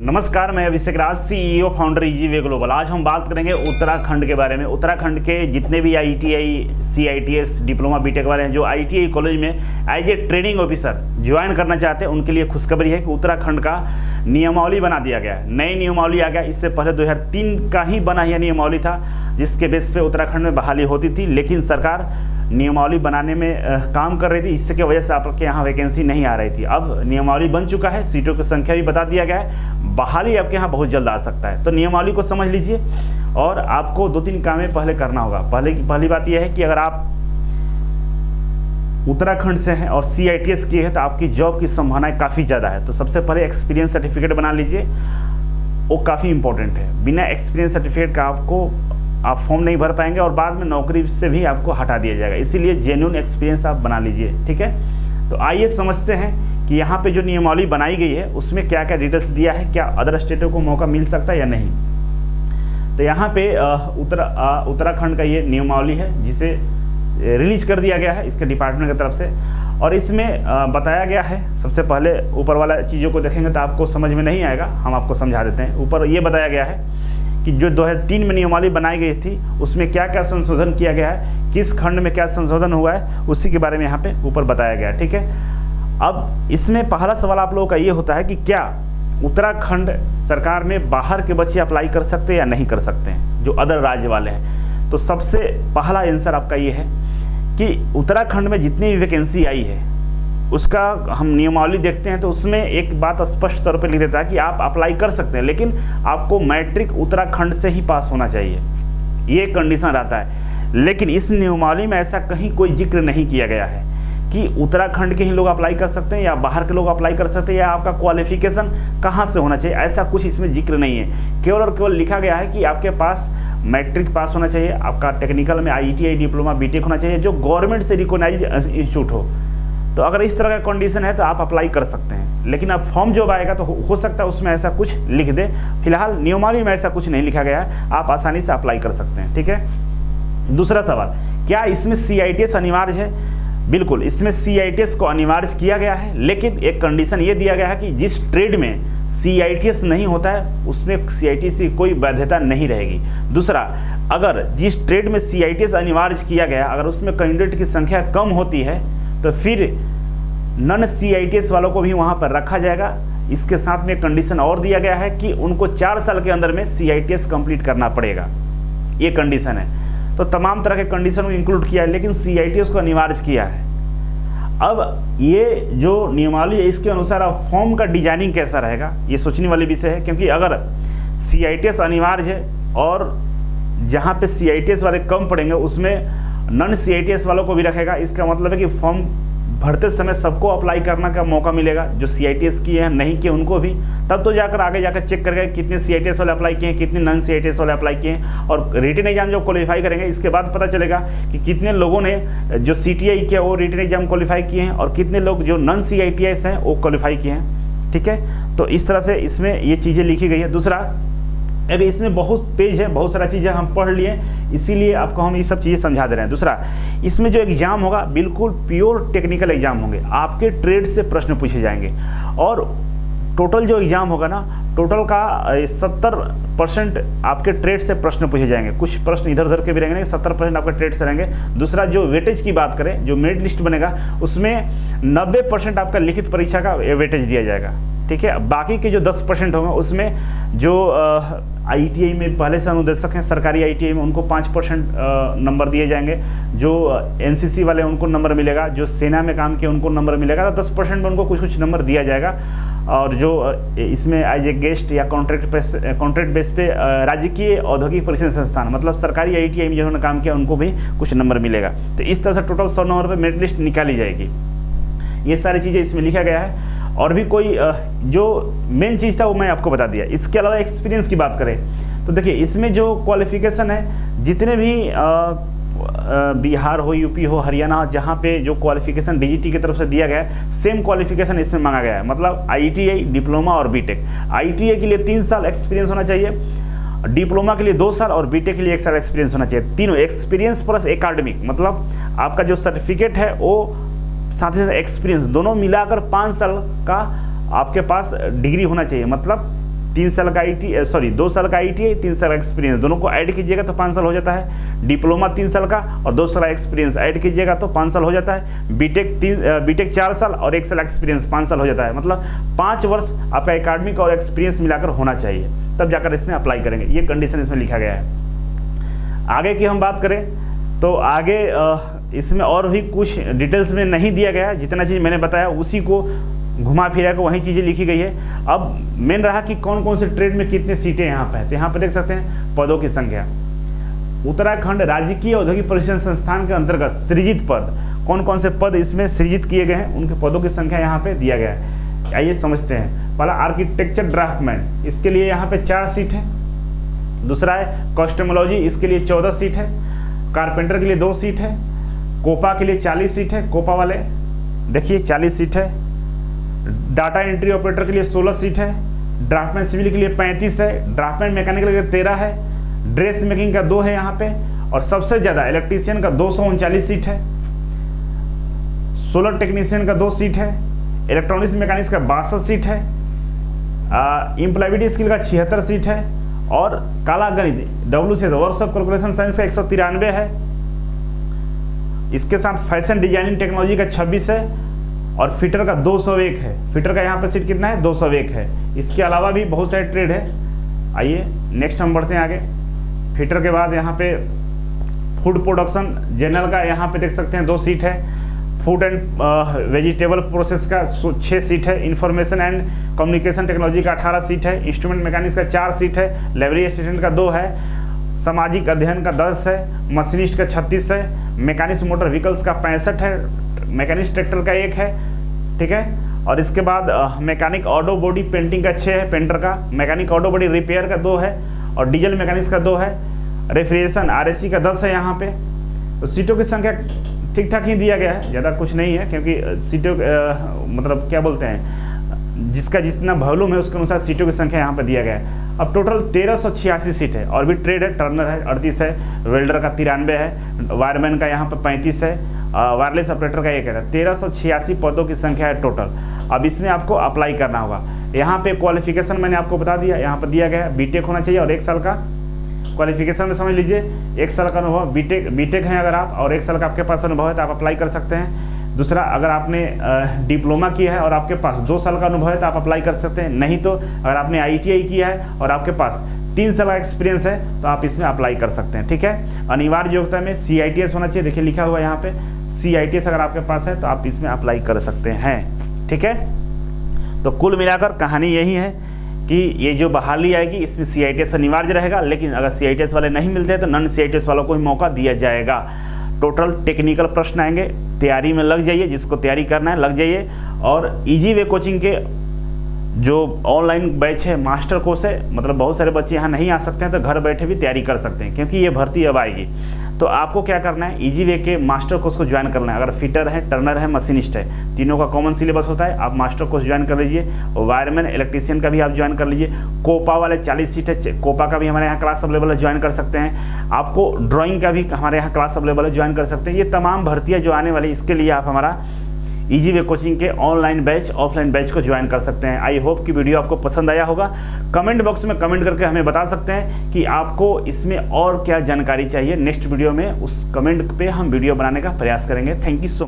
नमस्कार, मैं अभिषेक राज, CEO founder Easyway global. आज हम बात करेंगे उत्तराखंड के बारे में। उत्तराखंड के जितने भी आईटीआई, सीआईटीएस, डिप्लोमा, बीटेक वाले हैं जो आईटीआई कॉलेज में as a training officer join करना चाहते हैं, उनके लिए खुशखबरी है कि उत्तराखंड का नियमावली बना दिया गया है। नई नियमावली आ गया। इससे पहले 2003 का ही बना यह नियमावली था, जिसके बेस पे उत्तराखंड में बहाली होती थी, लेकिन सरकार नियमावली बनाने में काम कर रही थी। इसके वजह से आपके यहाँ वैकेंसी नहीं आ रही थी। अब नियमावली बन चुका है, सीटों की संख्या भी बता दिया गया है, बहाली आपके यहाँ बहुत जल्द आ सकता है। तो नियमावली को समझ लीजिए और आपको 2-3 कामें पहले करना होगा। पहली बात यह है कि अगर आप उत्तराखंड से हैं और सीआईटीएस की है तो आपकी जॉब की संभावनाएं काफ़ी ज़्यादा है। तो सबसे पहले एक्सपीरियंस सर्टिफिकेट बना लीजिए, वो काफ़ी इंपॉर्टेंट है। बिना एक्सपीरियंस सर्टिफिकेट का आप फॉर्म नहीं भर पाएंगे और बाद में नौकरी से भी आपको हटा दिया जाएगा। इसीलिए जेन्युइन एक्सपीरियंस आप बना लीजिए, ठीक है। तो आइए समझते हैं कि यहाँ पे जो नियमावली बनाई गई है उसमें क्या क्या डिटेल्स दिया है, क्या अदर स्टेटों को मौका मिल सकता है या नहीं। तो यहाँ पे उत्तराखंड का ये नियमावली है जिसे रिलीज कर दिया गया है इसके डिपार्टमेंट की तरफ से। और इसमें बताया गया है, सबसे पहले ऊपर वाला चीज़ों को देखेंगे तो आपको समझ में नहीं आएगा, हम आपको समझा देते हैं। ऊपर ये बताया गया है कि जो 2003 में नियमावली बनाई गई थी उसमें क्या क्या संशोधन किया गया है, किस खंड में क्या संशोधन हुआ है, उसी के बारे में यहाँ पे ऊपर बताया गया है, ठीक है। अब इसमें पहला सवाल आप लोगों का ये होता है कि क्या उत्तराखंड सरकार में बाहर के बच्चे अप्लाई कर सकते हैं या नहीं कर सकते हैं, जो अदर राज्य वाले हैं। तो सबसे पहला आंसर आपका ये है कि उत्तराखंड में जितनी भी वैकेंसी आई है उसका हम नियमावली देखते हैं तो उसमें एक बात स्पष्ट तौर पे लिख देता है कि आप अप्लाई कर सकते हैं, लेकिन आपको मैट्रिक उत्तराखंड से ही पास होना चाहिए, ये कंडीशन रहता है। लेकिन इस नियमावली में ऐसा कहीं कोई जिक्र नहीं किया गया है कि उत्तराखंड के ही लोग अप्लाई कर सकते हैं या बाहर के लोग अप्लाई कर सकते हैं या आपका क्वालिफिकेशन कहाँ से होना चाहिए, ऐसा कुछ इसमें जिक्र नहीं है। केवल और केवल लिखा गया है कि आपके पास मैट्रिक पास होना चाहिए, आपका टेक्निकल में आईटीआई, डिप्लोमा, बीटेक होना चाहिए जो गवर्नमेंट से रिकॉग्नाइज्ड इंस्टीट्यूट हो। तो अगर इस तरह का कंडीशन है तो आप अप्लाई कर सकते हैं, लेकिन अब फॉर्म जब आएगा तो हो सकता है उसमें ऐसा कुछ लिख दे। फिलहाल नियमावली में ऐसा कुछ नहीं लिखा गया है, आप आसानी से अप्लाई कर सकते हैं, ठीक है। दूसरा सवाल, क्या इसमें सीआईटीएस अनिवार्य है? बिल्कुल, इसमें सीआईटीएस को अनिवार्य किया गया है, लेकिन एक कंडीशन ये दिया गया है कि जिस ट्रेड में सीआईटीएस नहीं होता है उसमें सीआईटीएस की कोई वैधता नहीं रहेगी। दूसरा, अगर जिस ट्रेड में सीआईटीएस अनिवार्य किया गया अगर उसमें कैंडिडेट की संख्या कम होती है तो फिर नॉन सीआईटीएस वालों को भी वहाँ पर रखा जाएगा। इसके साथ में कंडीशन और दिया गया है कि उनको 4 साल के अंदर में सीआईटीएस कंप्लीट करना पड़ेगा, ये कंडीशन है। तो तमाम तरह के कंडीशन को इंक्लूड किया है, लेकिन सीआईटीएस को अनिवार्य किया है। अब ये जो नियमावली है इसके अनुसार अब फॉर्म का डिजाइनिंग कैसा रहेगा, ये सोचने वाली विषय है। क्योंकि अगर सीआईटीएस अनिवार्य है और जहाँ पे सीआईटीएस वाले कम पड़ेंगे उसमें नॉन सीआईटीएस वालों को भी रखेगा, इसका मतलब है कि फॉर्म भरते समय सबको अप्लाई करने का मौका मिलेगा, जो सीआईटीएस किए हैं नहीं किए उनको भी। तब तो जाकर आगे जाकर चेक करेगा कितने सीआईटीएस वाले अप्लाई किए हैं, कितने नॉन सीआईटीएस वाले अप्लाई किए हैं, और रिटन एग्जाम जब क्वालिफाई करेंगे इसके बाद पता चलेगा कि कितने लोगों ने जो सीटीआई किया वो रिटन एग्जाम क्वालिफाई किए हैं और कितने लोग जो नॉन सीआईटीएस हैं वो क्वालिफाई किए हैं, ठीक है। तो इस तरह से इसमें ये चीज़ें लिखी गई है। दूसरा, अभी इसमें बहुत पेज है, बहुत सारा चीज़ें हम पढ़ लिए, इसीलिए आपको हम ये सब चीज़ें समझा दे रहे हैं। दूसरा, इसमें जो एग्ज़ाम होगा बिल्कुल प्योर टेक्निकल एग्जाम होंगे, आपके ट्रेड से प्रश्न पूछे जाएंगे। और टोटल जो एग्ज़ाम होगा ना, टोटल का 70% आपके ट्रेड से प्रश्न पूछे जाएंगे। कुछ प्रश्न इधर उधर के भी रहेंगे, 70% आपके ट्रेड से रहेंगे। दूसरा, जो वेटेज की बात करें, जो मेरिट लिस्ट बनेगा उसमें 90% आपका लिखित परीक्षा का वेटेज दिया जाएगा, ठीक है। बाकी के जो 10% होंगे उसमें जो आईटीआई में पहले से अनुदेशक हैं सरकारी आईटीआई में उनको 5% नंबर दिए जाएंगे, जो एनसीसी वाले उनको नंबर मिलेगा, जो सेना में काम किए उनको नंबर मिलेगा। तो 10% में उनको कुछ कुछ नंबर दिया जाएगा। और जो इसमें एज ए गेस्ट या कॉन्ट्रैक्ट बेस पे राजकीय औद्योगिक परीक्षण संस्थान मतलब सरकारी आईटीआई में जिन्होंने काम किया उनको भी कुछ नंबर मिलेगा। तो इस तरह से टोटल 100 नंबर पर मेरिट लिस्ट निकाली जाएगी। ये सारी चीज़ें इसमें लिखा गया है। और भी कोई जो मेन चीज़ था वो मैं आपको बता दिया। इसके अलावा एक्सपीरियंस की बात करें तो देखिए इसमें जो क्वालिफिकेशन है, जितने भी बिहार हो, यूपी हो, हरियाणा हो, जहाँ पे जो क्वालिफिकेशन डीजीटी की तरफ से दिया गया है सेम क्वालिफिकेशन इसमें मांगा गया है। मतलब आईटीआई, डिप्लोमा और बीटेक। आईटीआई के लिए 3 साल एक्सपीरियंस होना चाहिए, डिप्लोमा के लिए 2 साल और बीटेक के लिए 1 साल एक्सपीरियंस होना चाहिए। तीनों एक्सपीरियंस प्लस एकेडमिक, मतलब आपका जो सर्टिफिकेट है वो साथ ही साथ एक्सपीरियंस दोनों मिलाकर 5 साल का आपके पास डिग्री होना चाहिए। मतलब 2 साल का ITI, 3 साल का एक्सपीरियंस, दोनों को ऐड कीजिएगा तो 5 साल हो जाता है। डिप्लोमा 3 साल का और 2 साल एक्सपीरियंस ऐड कीजिएगा तो 5 साल हो जाता है। बीटेक 4 साल और 1 साल एक्सपीरियंस 5 साल हो जाता है। मतलब 5 वर्ष आपका एकेडमिक और एक्सपीरियंस मिलाकर होना चाहिए, तब जाकर इसमें अप्लाई करेंगे। ये कंडीशन इसमें लिखा गया है। आगे की हम बात करें तो आगे इसमें और भी कुछ डिटेल्स में नहीं दिया गया है, जितना चीज़ मैंने बताया उसी को घुमा फिरा कर वही चीज़ें लिखी गई है। अब मेन रहा कि कौन कौन से ट्रेड में कितने सीटें यहाँ पे हैं, तो यहाँ पे देख सकते हैं पदों की संख्या। उत्तराखंड राजकीय औद्योगिक प्रशिक्षण संस्थान के अंतर्गत सृजित पद, कौन कौन से पद इसमें सृजित किए गए हैं, उनके पदों की संख्या यहाँ पे दिया गया है। आइए समझते हैं। पहला आर्किटेक्चर ड्राफ्टमैन, इसके लिए यहाँ पे 4 सीट है। दूसरा है कॉस्मेटोलॉजी, इसके लिए 14 सीट है। कारपेंटर के लिए 2 सीट है। कोपा के लिए 40 सीट है, कोपा वाले देखिए 40 सीट है। डाटा एंट्री ऑपरेटर के लिए 16 सीट है। ड्राफ्टमैन सिविल के लिए 35 है। ड्राफ्टमैन मैकेनिकल के लिए 13 है। ड्रेस मेकिंग का 2 है यहाँ पे, और सबसे ज़्यादा इलेक्ट्रीशियन का 239 सीट है। सोलर टेक्नीशियन का 2 सीट है। इलेक्ट्रॉनिक्स मैकेनिक्स का 62 सीट है। इम्प्लॉयबिलिटी स्किल का 76 सीट है। और काला गणित WCS वर्कशॉप कैलकुलेशन साइंस का 193 है। इसके साथ फैशन डिजाइनिंग टेक्नोलॉजी का 26 है। और फिटर का 201 है। फिटर का यहाँ पे सीट कितना है, 201 है। इसके अलावा भी बहुत सारे ट्रेड है। आइए नेक्स्ट हम बढ़ते हैं आगे। फिटर के बाद यहाँ पे फूड प्रोडक्शन जनरल का यहाँ पे देख सकते हैं 2 सीट है। फूड एंड वेजिटेबल प्रोसेस का 6 सीट है। इंफॉर्मेशन एंड कम्युनिकेशन टेक्नोलॉजी का 18 सीट है। इंस्ट्रूमेंट मैकेनिक्स का 4 सीट है। लाइब्रेरी असिस्टेंट का 2 है। सामाजिक अध्ययन का 10 है। मशीनिस्ट का 36 है। मैकेनिक्स मोटर व्हीकल्स का 65 है। मैकेनिक्स ट्रैक्टर का 1 है, ठीक है। और इसके बाद मैकेनिक ऑटो बॉडी पेंटिंग का 6 है, पेंटर का। मैकेनिक ऑटो बॉडी रिपेयर का 2 है। और डीजल मैकेनिक्स का 2 है। रेफ्रिजरेशन RAC का 10 है यहाँ पे। तो सीटों की संख्या ठीक ठाक ही दिया गया है, ज़्यादा कुछ नहीं है, क्योंकि सीटों मतलब क्या बोलते हैं, जिसका जितना वॉल्यूम है उसके अनुसार सीटों की संख्या यहाँ पर दिया गया है। अब टोटल 1386 सीट है। और भी ट्रेड है, टर्नर है 38 है। वेल्डर का 93 है। वायरमैन का यहाँ पर 35 है। वायरलेस ऑपरेटर का 1 है। 1386 पदों की संख्या है टोटल। अब इसमें आपको अप्लाई करना होगा। यहाँ पे क्वालिफिकेशन मैंने आपको बता दिया, यहाँ पर दिया गया है बीटेक होना चाहिए और 1 साल का क्वालिफिकेशन में समझ लीजिए 1 साल का अनुभव। बीटेक हैं अगर आप और 1 साल का आपके पास अनुभव है तो आप अप्लाई कर सकते हैं। दूसरा, अगर आपने डिप्लोमा किया है और आपके पास 2 साल का अनुभव है तो आप अप्लाई कर सकते हैं। नहीं तो अगर आपने ITI किया है और आपके पास 3 साल का एक्सपीरियंस है तो आप इसमें अप्लाई कर सकते हैं, ठीक है। अनिवार्य योग्यता में CITS होना चाहिए, देखिए लिखा हुआ है यहाँ पे CITS अगर आपके पास है तो आप इसमें अप्लाई कर सकते हैं, ठीक है। तो कुल मिलाकर कहानी यही है कि ये जो बहाली आएगी इसमें CITS अनिवार्य रहेगा, लेकिन अगर CITS वाले नहीं मिलते हैं तो नॉन CITS वालों को ही मौका दिया जाएगा। टोटल टेक्निकल प्रश्न आएंगे, तैयारी में लग जाइए, जिसको तैयारी करना है लग जाइए। और इजी वे कोचिंग के जो ऑनलाइन बैच है, मास्टर कोर्स है, मतलब बहुत सारे बच्चे यहाँ नहीं आ सकते हैं तो घर बैठे भी तैयारी कर सकते हैं, क्योंकि ये भर्ती अब आएगी। तो आपको क्या करना है, इजी वे के मास्टर कोर्स को ज्वाइन करना है। अगर फिटर है, टर्नर है, मशीनिस्ट है, तीनों का कॉमन सिलेबस होता है, आप मास्टर कोर्स ज्वाइन कर लीजिए। वायरमैन इलेक्ट्रीशियन का भी आप ज्वाइन कर लीजिए। कोपा वाले 40 सीट है, कोपा का भी हमारे यहाँ क्लास अवेलेबल है, ज्वाइन कर सकते हैं। आपको ड्राइंग का भी हमारे यहाँ क्लास अवेलेबल है, ज्वाइन कर सकते हैं। ये तमाम भर्तियाँ जो आने वाली, इसके लिए आप हमारा इजी वे कोचिंग के ऑनलाइन बैच, ऑफलाइन बैच को ज्वाइन कर सकते हैं। आई होप कि वीडियो आपको पसंद आया होगा। कमेंट बॉक्स में कमेंट करके हमें बता सकते हैं कि आपको इसमें और क्या जानकारी चाहिए। नेक्स्ट वीडियो में उस कमेंट पे हम वीडियो बनाने का प्रयास करेंगे। Thank you so much.